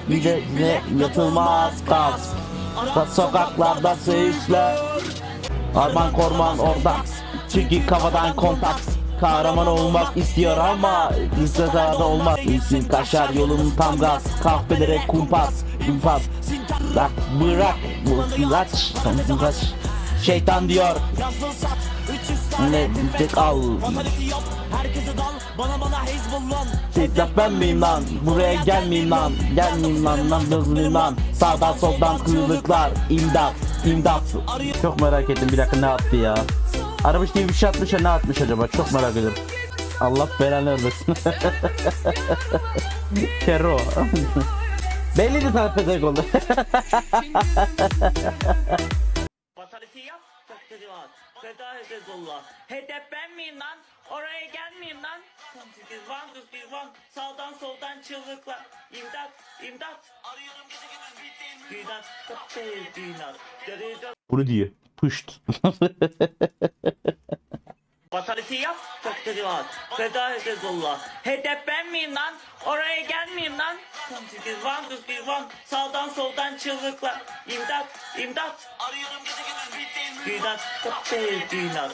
Bir de ne yatılmaz kas. Sokaklarda seyisler. Arman Korman orada. Çünkü kafadan kontak. Kahraman olmak istiyor ama İstihada olmaz. İsim kaşar yolun tam gaz. Kahvelere kumpas. İnfaz. Bırak bırak. Kaç. Şeytan diyor. Ne tek al. Silah ben miyim lan? Buraya gelmeyeyim lan. Gelmeyeyim lan hızlıyım lan. Sağdan soldan kıyılıklar. İmdat. İmdat. Çok merak ettim bir dakika ne attı ya. Aramış diye bir şey atmış ya ne atmış acaba çok merak ediyorum. Allah belanı vermesin. Kero. Belliydi sana pezek oldu. Fatality yap, takdiri var. Feda Hezbollah. Hedef ben miyim lan? Oraya gelmeyeyim lan. Düz van. Sağdan soldan çığlıklar. İmdat, imdat. Arıyorum gece gündüz bittiğim müdat. Düğünat. Bunu diyor. Puşt. Fatality yap, takdiri var. Feda Hezbollah. Hedef ben miyim lan? Oraya gelmeyeyim lan. Düz van. Sağdan soldan çığlıklar. İmdat, imdat. Arıyorum gece gündüz bittiğim müdat. Düğünat.